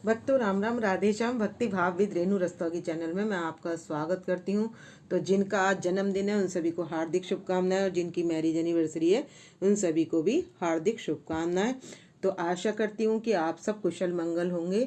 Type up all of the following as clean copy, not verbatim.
भक्तों राम राम राधे श्याम। भक्ति भाव विद रेणु रस्तोगी चैनल में मैं आपका स्वागत करती हूँ। तो जिनका आज जन्मदिन है उन सभी को हार्दिक शुभकामनाएं, और जिनकी मैरिज एनिवर्सरी है उन सभी को भी हार्दिक शुभकामनाएं। तो आशा करती हूँ कि आप सब कुशल मंगल होंगे।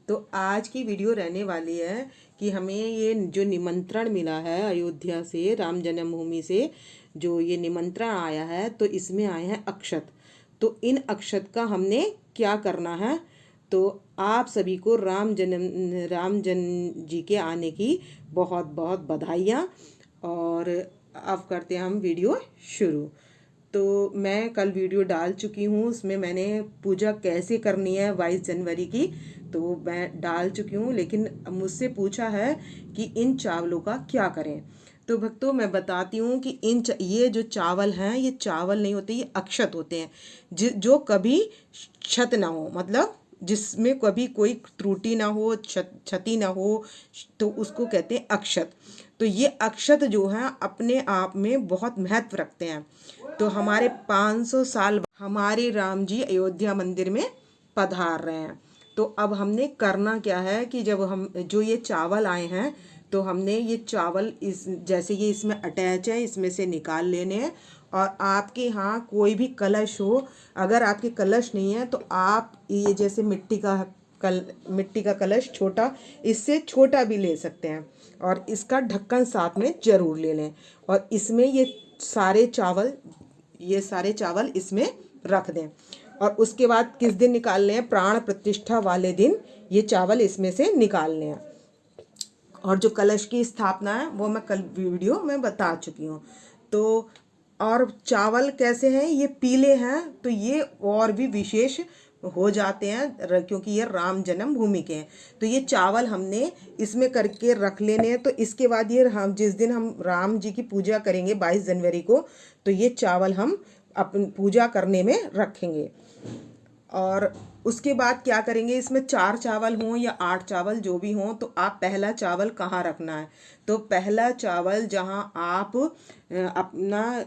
तो आज की वीडियो रहने वाली है कि हमें ये जो निमंत्रण मिला है अयोध्या से, राम जन्मभूमि से जो ये निमंत्रण आया है, तो इसमें आए हैं अक्षत। तो इन अक्षत का हमने क्या करना है, तो आप सभी को राम जन्म जी के आने की बहुत बहुत बधाइयाँ। और अब करते हैं हम वीडियो शुरू। तो मैं कल वीडियो डाल चुकी हूँ, उसमें मैंने पूजा कैसे करनी है 22 जनवरी की तो मैं डाल चुकी हूँ, लेकिन मुझसे पूछा है कि इन चावलों का क्या करें। तो भक्तों मैं बताती हूँ कि ये जो चावल हैं, ये चावल नहीं होते, ये अक्षत होते हैं जो कभी क्षत ना हो, मतलब जिसमें कभी कोई त्रुटि ना हो, क्षति ना हो, तो उसको कहते हैं अक्षत। तो ये अक्षत जो है अपने आप में बहुत महत्व रखते हैं। तो हमारे 500 साल हमारे राम जी अयोध्या मंदिर में पधार रहे हैं। तो अब हमने करना क्या है कि जब हम जो ये चावल आए हैं, तो हमने ये चावल इस जैसे ये इसमें अटैच है, इसमें से निकाल लेने हैं। और आपके यहाँ कोई भी कलश हो, अगर आपके कलश नहीं है तो आप ये जैसे मिट्टी का कलश छोटा, इससे छोटा भी ले सकते हैं। और इसका ढक्कन साथ में जरूर ले लें। और इसमें ये सारे चावल इसमें रख दें। और उसके बाद किस दिन निकालने हैं, प्राण प्रतिष्ठा वाले दिन ये चावल इसमें से निकालने हैं। और जो कलश की स्थापना है वो मैं कल वीडियो में बता चुकी हूँ। तो और चावल कैसे हैं, ये पीले हैं, तो ये और भी विशेष हो जाते हैं क्योंकि ये राम जन्मभूमि के हैं। तो ये चावल हमने इसमें करके रख लेने हैं। तो इसके बाद ये हम जिस दिन हम राम जी की पूजा करेंगे 22 जनवरी को, तो ये चावल हम अपनी पूजा करने में रखेंगे। और उसके बाद क्या करेंगे, इसमें 4 चावल हों या 8 चावल जो भी हों, तो आप पहला चावल कहाँ रखना है, तो पहला चावल जहाँ आप अपना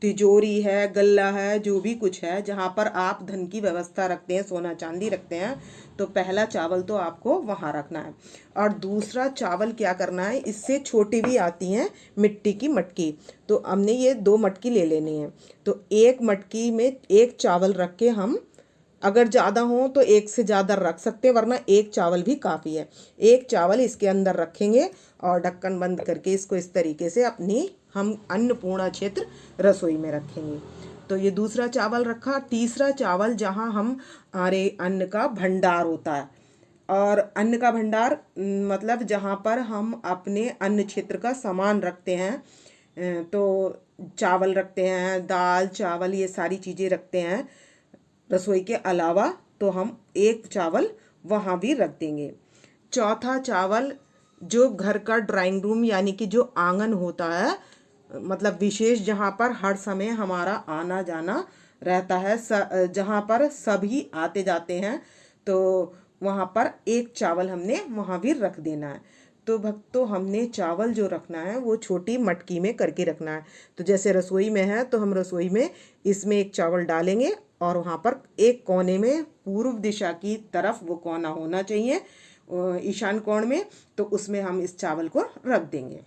तिजोरी है, गल्ला है, जो भी कुछ है, जहाँ पर आप धन की व्यवस्था रखते हैं, सोना चांदी रखते हैं, तो पहला चावल तो आपको वहाँ रखना है। और दूसरा चावल क्या करना है, इससे छोटी भी आती हैं मिट्टी की मटकी, तो हमने ये 2 मटकी ले लेनी है। तो एक मटकी में एक चावल रख के हम, अगर ज़्यादा हो तो एक से ज़्यादा रख सकते हैं, वरना एक चावल भी काफ़ी है। एक चावल इसके अंदर रखेंगे और ढक्कन बंद करके इसको इस तरीके से अपनी हम अन्नपूर्णा क्षेत्र रसोई में रखेंगे। तो ये दूसरा चावल रखा। तीसरा चावल जहाँ हमारे अन्न का भंडार होता है, और अन्न का भंडार मतलब जहाँ पर हम अपने अन्न क्षेत्र का सामान रखते हैं, तो चावल रखते हैं, दाल चावल ये सारी चीज़ें रखते हैं रसोई के अलावा, तो हम एक चावल वहाँ भी रख देंगे। चौथा चावल जो घर का ड्राइंग रूम यानी कि जो आंगन होता है, मतलब विशेष जहाँ पर हर समय हमारा आना जाना रहता है, जहाँ पर सभी आते जाते हैं, तो वहाँ पर एक चावल हमने वहाँ भी रख देना है। तो भक्तों हमने चावल जो रखना है वो छोटी मटकी में करके रखना है। तो जैसे रसोई में है तो हम रसोई में इसमें एक चावल डालेंगे, और वहाँ पर एक कोने में पूर्व दिशा की तरफ वो कोना होना चाहिए, ईशान कोण में, तो उसमें हम इस चावल को रख देंगे।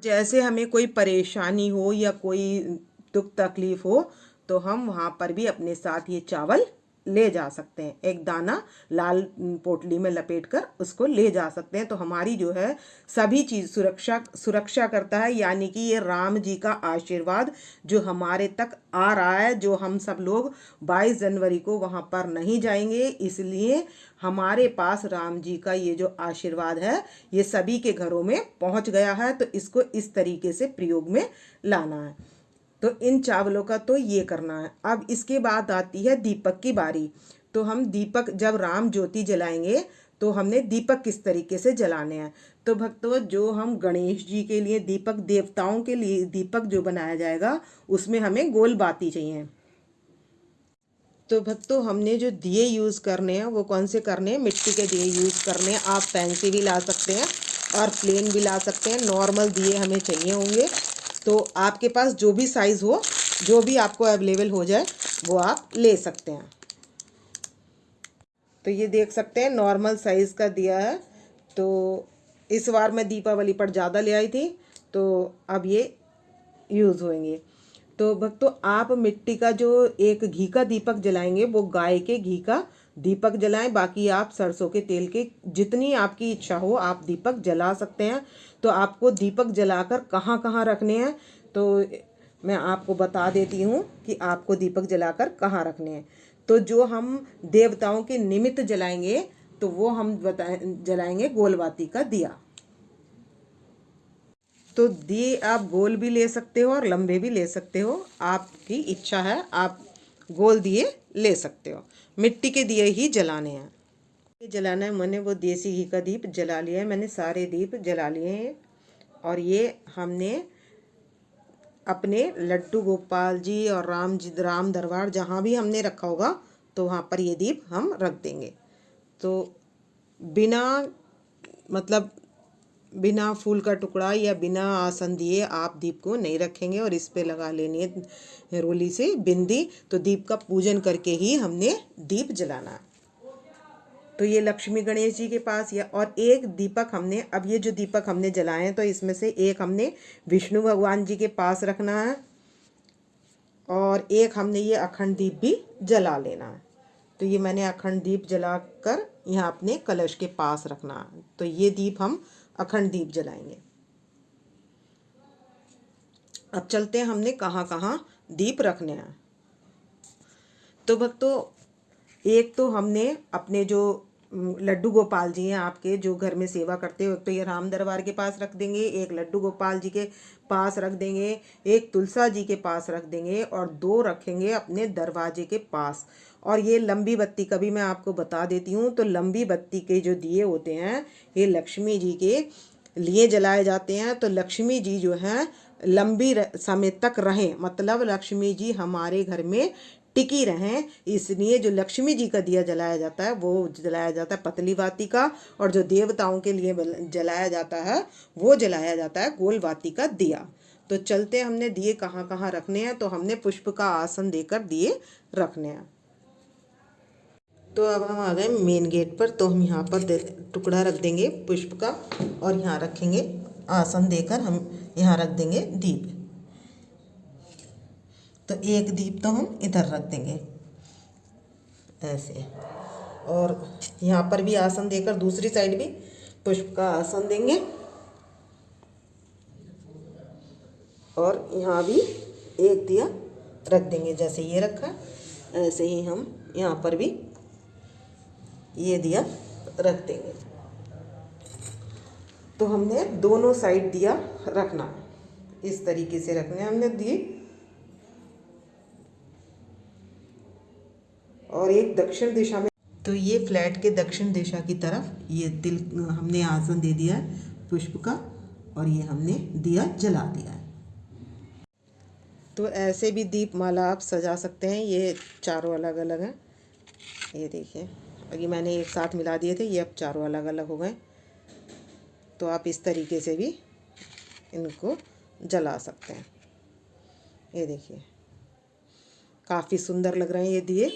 जैसे हमें कोई परेशानी हो या कोई दुख तकलीफ हो, तो हम वहाँ पर भी अपने साथ ये चावल ले जा सकते हैं। एक दाना लाल पोटली में लपेट कर उसको ले जा सकते हैं। तो हमारी जो है सभी चीज़ सुरक्षा करता है, यानी कि ये राम जी का आशीर्वाद जो हमारे तक आ रहा है, जो हम सब लोग 22 जनवरी को वहाँ पर नहीं जाएंगे, इसलिए हमारे पास राम जी का ये जो आशीर्वाद है ये सभी के घरों में पहुँच गया है। तो इसको इस तरीके से प्रयोग में लाना है। तो इन चावलों का तो ये करना है। अब इसके बाद आती है दीपक की बारी। तो हम दीपक जब राम ज्योति जलाएंगे तो हमने दीपक किस तरीके से जलाने हैं। तो भक्तों जो हम गणेश जी के लिए दीपक, देवताओं के लिए दीपक जो बनाया जाएगा, उसमें हमें गोल बाती चाहिए। तो भक्तों हमने जो दिए यूज़ करने हैं वो कौन से करने हैं, मिट्टी के दिए यूज़ करने हैं। आप फैंसी भी ला सकते हैं और प्लेन भी ला सकते हैं, नॉर्मल दिए हमें चाहिए होंगे। तो आपके पास जो भी साइज़ हो, जो भी आपको अवेलेबल हो जाए, वो आप ले सकते हैं। तो ये देख सकते हैं नॉर्मल साइज़ का दिया है। तो इस बार मैं दीपावली पर ज़्यादा ले आई थी, तो अब ये यूज़ होंगे। तो भक्तों, आप मिट्टी का जो एक घी का दीपक जलाएंगे वो गाय के घी का दीपक जलाएं। बाकी आप सरसों के तेल के, जितनी आपकी इच्छा हो आप दीपक जला सकते हैं। तो आपको दीपक जलाकर कहाँ कहाँ रखने हैं, तो मैं आपको बता देती हूँ कि आपको दीपक जलाकर कहाँ रखने हैं। तो जो हम देवताओं के निमित्त जलाएंगे तो वो हम जलाएंगे गोलबाती का दिया। तो दिए आप गोल भी ले सकते हो और लंबे भी ले सकते हो, आपकी इच्छा है, आप गोल दिए ले सकते हो। मिट्टी के दिए ही जलाने हैं। ये जलाना है, मैंने वो देसी घी का दीप जला लिया है, मैंने सारे दीप जला लिए हैं। और ये हमने अपने लड्डू गोपाल जी और राम दरबार जहाँ भी हमने रखा होगा तो वहाँ पर ये दीप हम रख देंगे। तो बिना मतलब बिना फूल का टुकड़ा या बिना आसन दिए आप दीप को नहीं रखेंगे। और इस पे लगा लेनी है रोली से बिंदी। तो दीप का पूजन करके ही हमने दीप जलाना है। तो ये लक्ष्मी गणेश जी के पास, या और एक दीपक हमने, अब ये जो दीपक हमने जलाए हैं तो इसमें से एक हमने विष्णु भगवान जी के पास रखना है और एक हमने ये अखंड दीप भी जला लेना है। तो ये मैंने अखंड दीप जलाकर यहाँ अपने कलश के पास रखना है। तो ये दीप हम अखंड दीप जलाएंगे। अब चलते हैं हमने कहाँ कहाँ दीप रखने हैं। तो भक्तों, एक तो हमने अपने जो लड्डू गोपाल जी हैं आपके जो घर में सेवा करते हो, तो ये राम दरबार के पास रख देंगे, एक लड्डू गोपाल जी के पास रख देंगे, एक तुलसा जी के पास रख देंगे और दो रखेंगे अपने दरवाजे के पास। और ये लंबी बत्ती का भी मैं आपको बता देती हूँ। तो लंबी बत्ती के जो दिए होते हैं ये लक्ष्मी जी के लिए जलाए जाते हैं। तो लक्ष्मी जी जो हैं लंबी समय तक रहें, मतलब लक्ष्मी जी हमारे घर में टिकी रहें, इसलिए जो लक्ष्मी जी का दिया जलाया जाता है वो जलाया जाता है पतली बाती का। और जो देवताओं के लिए जलाया जाता है वो जलाया जाता है गोल बाती का दिया। तो चलते हमने दिए कहाँ कहाँ रखने हैं। तो हमने पुष्प का आसन देकर दिए रखने हैं। तो अब हम आ गए मेन गेट पर। तो हम यहाँ पर टुकड़ा रख देंगे पुष्प का और यहाँ रखेंगे आसन देकर हम यहाँ रख देंगे दीप। तो एक दीप तो हम इधर रख देंगे ऐसे, और यहाँ पर भी आसन देकर दूसरी साइड भी पुष्प का आसन देंगे और यहाँ भी एक दिया रख देंगे। जैसे ये रखा ऐसे ही हम यहाँ पर भी ये दिया रख देंगे। तो हमने दोनों साइड दिया रखना, इस तरीके से रखने हमने दिए। और एक दक्षिण दिशा में, तो ये फ्लैट के दक्षिण दिशा की तरफ ये तिल हमने आसन दे दिया है पुष्प का और ये हमने दिया जला दिया है। तो ऐसे भी दीप माला आप सजा सकते हैं। ये चारों अलग अलग हैं, ये देखिए, अभी मैंने एक साथ मिला दिए थे, ये अब चारों अलग अलग हो गए। तो आप इस तरीके से भी इनको जला सकते हैं। ये देखिए काफ़ी सुंदर लग रहे हैं ये दिए।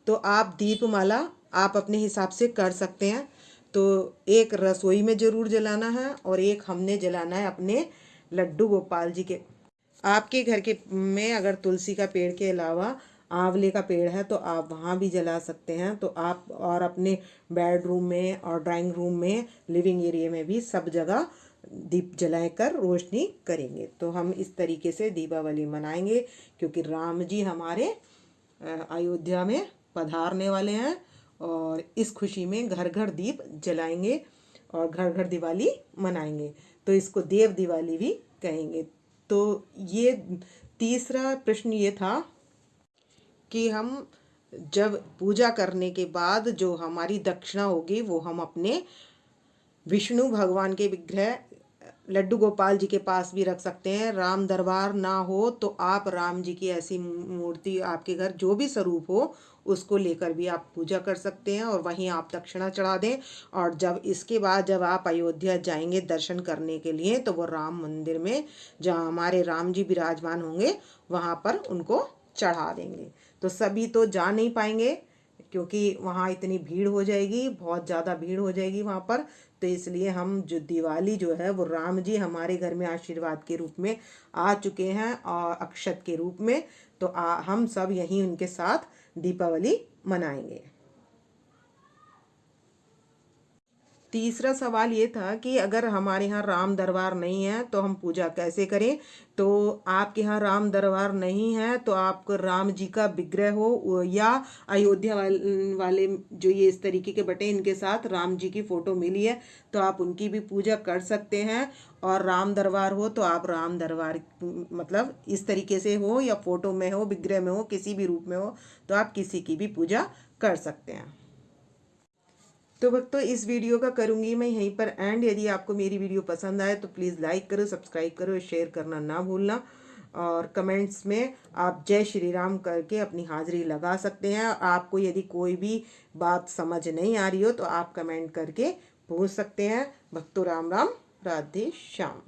तो आप दीपमाला आप अपने हिसाब से कर सकते हैं। तो एक रसोई में ज़रूर जलाना है और एक हमने जलाना है अपने लड्डू गोपाल जी के। आपके घर के में अगर तुलसी का पेड़ के अलावा आंवले का पेड़ है तो आप वहाँ भी जला सकते हैं। तो आप और अपने बेडरूम में और ड्राइंग रूम में, लिविंग एरिया में भी सब जगह दीप जलाकर रोशनी करेंगे। तो हम इस तरीके से दीपावली मनाएंगे क्योंकि राम जी हमारे अयोध्या में पधारने वाले हैं और इस खुशी में घर घर दीप जलाएंगे और घर घर दिवाली मनाएंगे। तो इसको देव दिवाली भी कहेंगे। तो ये तीसरा प्रश्न ये था कि हम जब पूजा करने के बाद जो हमारी दक्षिणा होगी वो हम अपने विष्णु भगवान के विग्रह लड्डू गोपाल जी के पास भी रख सकते हैं। राम दरबार ना हो तो आप राम जी की ऐसी मूर्ति आपके घर जो भी स्वरूप हो उसको लेकर भी आप पूजा कर सकते हैं और वहीं आप दक्षिणा चढ़ा दें। और जब इसके बाद जब आप अयोध्या जाएंगे दर्शन करने के लिए तो वो राम मंदिर में जहाँ हमारे राम जी विराजमान होंगे वहाँ पर उनको चढ़ा देंगे। तो सभी तो जा नहीं पाएंगे क्योंकि वहाँ इतनी भीड़ हो जाएगी, बहुत ज़्यादा भीड़ हो जाएगी वहाँ पर। तो इसलिए हम जो दिवाली जो है वो राम जी हमारे घर में आशीर्वाद के रूप में आ चुके हैं और अक्षत के रूप में, तो हम सब यहीं उनके साथ दीपावली मनाएंगे। तीसरा सवाल ये था कि अगर हमारे यहाँ राम दरबार नहीं है तो हम पूजा कैसे करें। तो आपके यहाँ राम दरबार नहीं है तो आपको राम जी का विग्रह हो या अयोध्या वाले जो ये इस तरीके के बटे इनके साथ राम जी की फोटो मिली है तो आप उनकी भी पूजा कर सकते हैं। और राम दरबार हो तो आप राम दरबार मतलब इस तरीके से हो या फोटो में हो, विग्रह में हो, किसी भी रूप में हो, तो आप किसी की भी पूजा कर सकते हैं। तो भक्तों इस वीडियो का करूँगी मैं यहीं पर एंड। यदि आपको मेरी वीडियो पसंद आए तो प्लीज़ लाइक करो, सब्सक्राइब करो, शेयर करना ना भूलना। और कमेंट्स में आप जय श्री राम करके अपनी हाज़िरी लगा सकते हैं। आपको यदि कोई भी बात समझ नहीं आ रही हो तो आप कमेंट करके पूछ सकते हैं। भक्तों राम राम, राधे श्याम।